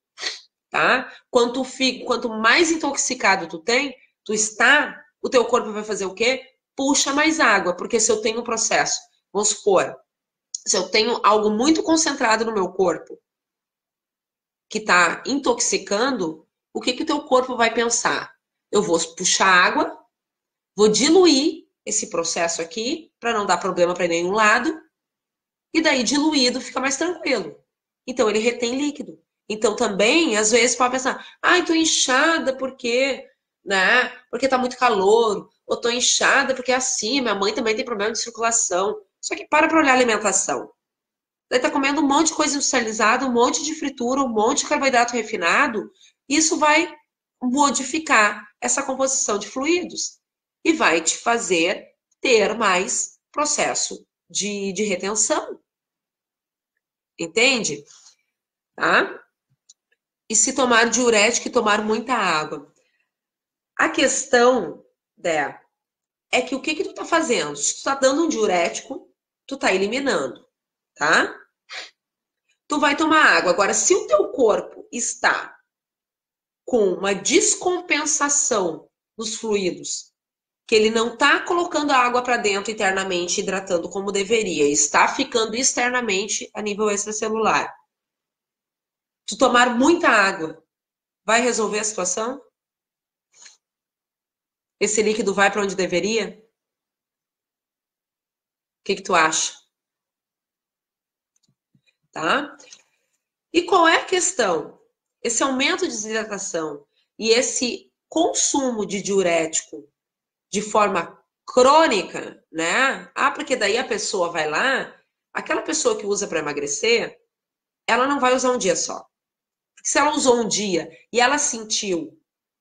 tá? Quanto mais intoxicado tu tem, tu está, o teu corpo vai fazer o quê? Puxa mais água, porque se eu tenho um processo, vamos supor, se eu tenho algo muito concentrado no meu corpo que está intoxicando, o que que o teu corpo vai pensar? Eu vou puxar água, vou diluir esse processo aqui para não dar problema para nenhum lado, e daí diluído fica mais tranquilo. Então ele retém líquido. Então também, às vezes, pode pensar, ai, tô inchada porque, né? Porque tá muito calor, ou tô inchada porque é assim, minha mãe também tem problema de circulação. Só que para olhar a alimentação. Daí tá comendo um monte de coisa industrializada, um monte de fritura, um monte de carboidrato refinado. Isso vai modificar essa composição de fluidos e vai te fazer ter mais processo de retenção. Entende? Tá? E se tomar diurético e tomar muita água. A questão, Dé, é que o que que tu tá fazendo? Se tu tá dando um diurético, tu tá eliminando, tá? Tu vai tomar água. Agora, se o teu corpo está com uma descompensação nos fluidos, que ele não tá colocando a água para dentro internamente, hidratando como deveria, está ficando externamente a nível extracelular. Tu tomar muita água, vai resolver a situação? Esse líquido vai para onde deveria? O que que tu acha? Tá? E qual é a questão? Esse aumento de desidratação e esse consumo de diurético de forma crônica, né? Ah, porque daí a pessoa vai lá, aquela pessoa que usa para emagrecer, ela não vai usar um dia só. Porque se ela usou um dia e ela sentiu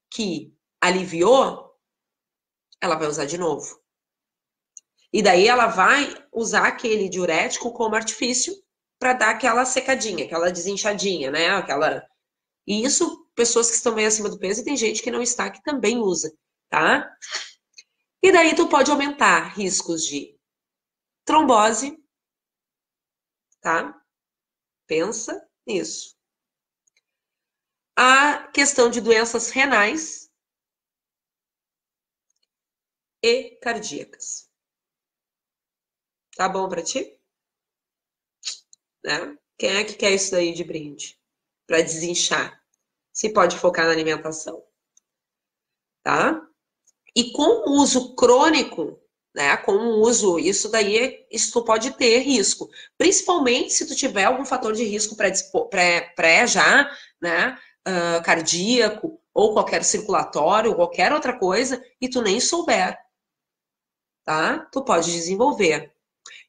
que aliviou, ela vai usar de novo. E daí ela vai usar aquele diurético como artifício para dar aquela secadinha, aquela desinchadinha, né? E isso, pessoas que estão meio acima do peso, e tem gente que não está, que também usa, tá? E daí tu pode aumentar riscos de trombose, tá? Pensa nisso. A questão de doenças renais e cardíacas. Tá bom pra ti? Né? Quem é que quer isso daí de brinde? Pra desinchar. Se pode focar na alimentação, tá? E com o uso crônico, né? Com o uso, isso daí, isso tu pode ter risco. Principalmente se tu tiver algum fator de risco pré já, né? Cardíaco, ou qualquer circulatório, ou qualquer outra coisa, e tu nem souber, tá? Tu pode desenvolver.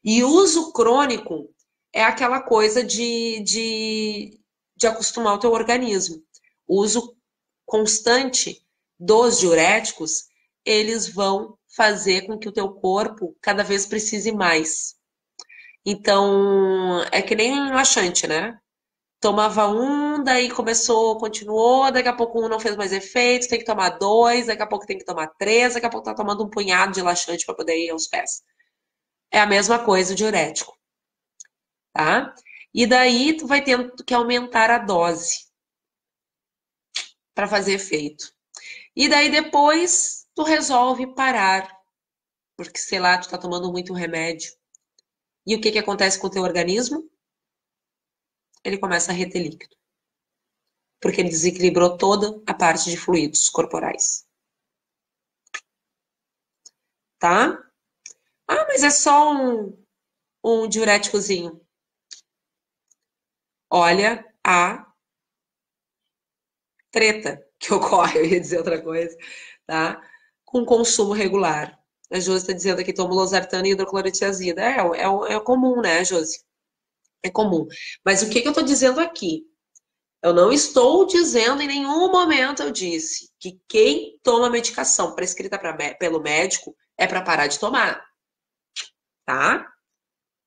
E uso crônico é aquela coisa de acostumar o teu organismo. O uso constante dos diuréticos, eles vão fazer com que o teu corpo cada vez precise mais. Então, é que nem laxante, né? Tomava um, daí começou, continuou, daqui a pouco um não fez mais efeito, tem que tomar dois, daqui a pouco tem que tomar três, daqui a pouco tá tomando um punhado de laxante para poder ir aos pés. É a mesma coisa o diurético, tá? E daí tu vai tendo que aumentar a dose para fazer efeito. E daí depois tu resolve parar, porque sei lá, tu tá tomando muito remédio. E o que que acontece com o teu organismo? Ele começa a reter líquido, porque ele desequilibrou toda a parte de fluidos corporais. Tá? Ah, mas é só um diuréticozinho. Olha a treta que ocorre, eu ia dizer outra coisa, tá? Com consumo regular. A Josi está dizendo aqui, toma losartana e hidroclorotiazida. É comum, né, Josi? É comum. Mas o que que eu estou dizendo aqui? Eu não estou dizendo, em nenhum momento eu disse que quem toma medicação prescrita pelo médico é para parar de tomar, tá?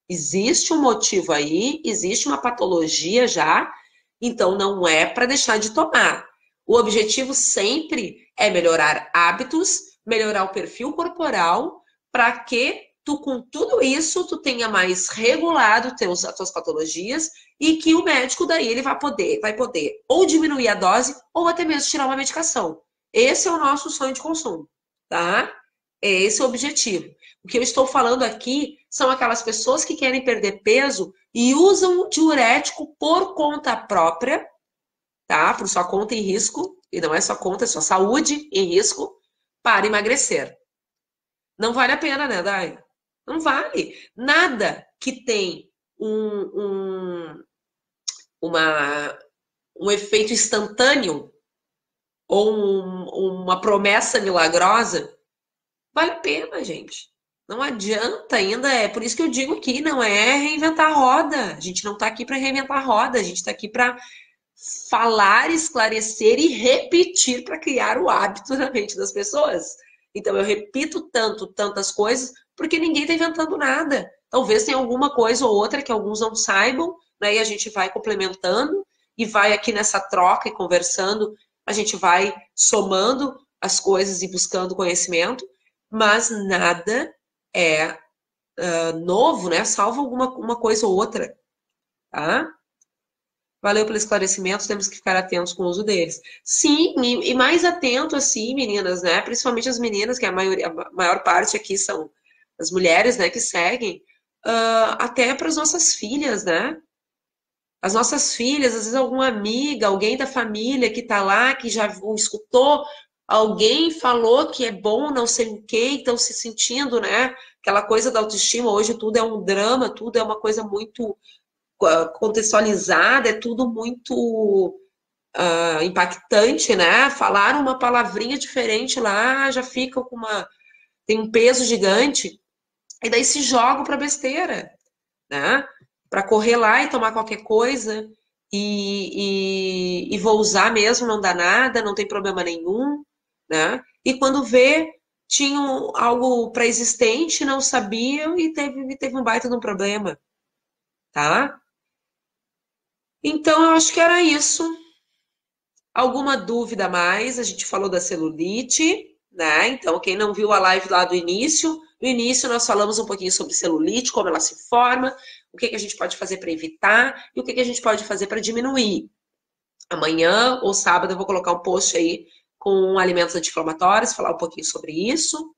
Existe um motivo aí, existe uma patologia já, então não é para deixar de tomar. O objetivo sempre é melhorar hábitos, melhorar o perfil corporal, para que tu, com tudo isso, tu tenha mais regulado as tuas patologias e que o médico daí ele vai poder ou diminuir a dose ou até mesmo tirar uma medicação. Esse é o nosso sonho de consumo, tá? É esse o objetivo. O que eu estou falando aqui são aquelas pessoas que querem perder peso e usam o diurético por conta própria, tá? Por sua conta em risco, e não é sua conta, é sua saúde em risco, para emagrecer. Não vale a pena, né, Dai? Não vale. Nada que tem um efeito instantâneo ou uma promessa milagrosa vale a pena, gente. Não adianta ainda, é por isso que eu digo aqui, não é reinventar a roda. A gente não está aqui para reinventar a roda, a gente está aqui para falar, esclarecer e repetir para criar o hábito na mente das pessoas. Então eu repito tantas coisas, porque ninguém está inventando nada. Talvez tenha alguma coisa ou outra que alguns não saibam, né? E a gente vai complementando e vai aqui nessa troca e conversando, a gente vai somando as coisas e buscando conhecimento, mas nada é novo, né? Salvo uma coisa ou outra, tá? Valeu pelo esclarecimento, temos que ficar atentos com o uso deles. Sim, e mais atento assim, meninas, né? Principalmente as meninas, que a maior parte aqui são as mulheres, né, que seguem, até para as nossas filhas, né? As nossas filhas, às vezes alguma amiga, alguém da família que tá lá, que já escutou, alguém falou que é bom não sei o quê, e estão se sentindo, né? Aquela coisa da autoestima, hoje tudo é um drama, tudo é uma coisa muito contextualizada, é tudo muito impactante, né? Falar uma palavrinha diferente lá já fica tem um peso gigante e daí se jogam para besteira, né? Para correr lá e tomar qualquer coisa e vou usar mesmo, não dá nada, não tem problema nenhum, né? E quando vê tinham algo pré-existente, não sabiam e teve um baita de um problema, tá? Então, eu acho que era isso. Alguma dúvida a mais? A gente falou da celulite, né? Então, quem não viu a live lá do início, no início nós falamos um pouquinho sobre celulite, como ela se forma, o que a gente pode fazer para evitar e o que a gente pode fazer para diminuir. Amanhã ou sábado eu vou colocar um post aí com alimentos anti-inflamatórios, falar um pouquinho sobre isso,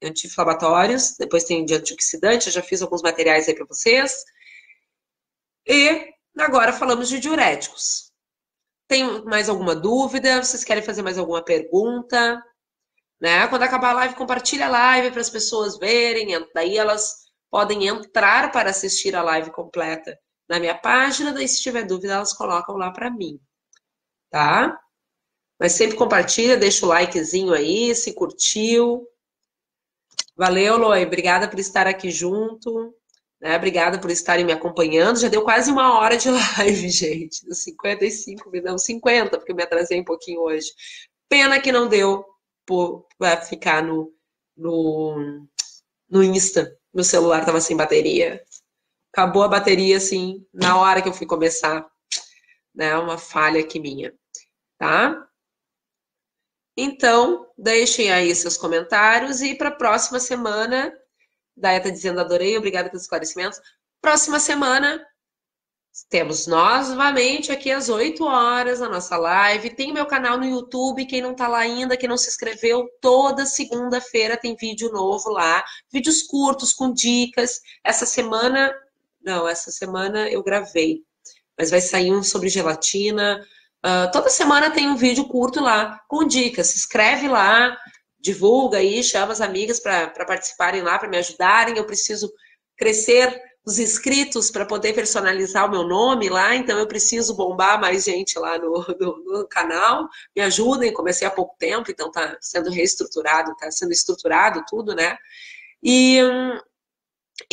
anti-inflamatórios, depois tem de antioxidante, eu já fiz alguns materiais aí para vocês. E agora falamos de diuréticos. Tem mais alguma dúvida? Vocês querem fazer mais alguma pergunta? Né? Quando acabar a live, compartilha a live para as pessoas verem. Daí elas podem entrar para assistir a live completa na minha página. Daí, se tiver dúvida, elas colocam lá para mim. Tá? Mas sempre compartilha, deixa o likezinho aí, se curtiu. Valeu, Loi. Obrigada por estar aqui junto. Né? Obrigada por estarem me acompanhando. Já deu quase uma hora de live, gente. Dos 55, não, 50, porque eu me atrasei um pouquinho hoje. Pena que não deu para ficar no Insta. Meu celular estava sem bateria. Acabou a bateria, assim, na hora que eu fui começar. Né? Uma falha aqui minha. Tá? Então, deixem aí seus comentários e para a próxima semana, Daia está dizendo adorei, obrigada pelos esclarecimentos. Próxima semana, temos nós novamente aqui às 8 horas na nossa live. Tem meu canal no YouTube, quem não está lá ainda, quem não se inscreveu, toda segunda-feira tem vídeo novo lá. Vídeos curtos, com dicas. Essa semana eu gravei, mas vai sair um sobre gelatina. Toda semana tem um vídeo curto lá, com dicas. Se inscreve lá, divulga aí, chama as amigas para participarem lá, para me ajudarem. Eu preciso crescer os inscritos para poder personalizar o meu nome lá, então eu preciso bombar mais gente lá no canal. Me ajudem, comecei há pouco tempo, então está sendo reestruturado, está sendo estruturado tudo, né? E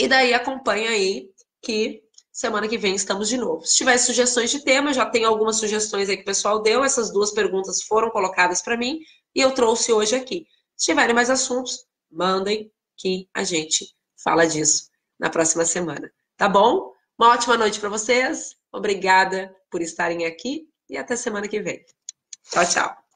daí acompanha aí que semana que vem estamos de novo. Se tiver sugestões de tema, já tem algumas sugestões aí que o pessoal deu. Essas 2 perguntas foram colocadas para mim e eu trouxe hoje aqui. Se tiverem mais assuntos, mandem que a gente fala disso na próxima semana. Tá bom? Uma ótima noite para vocês. Obrigada por estarem aqui e até semana que vem. Tchau, tchau.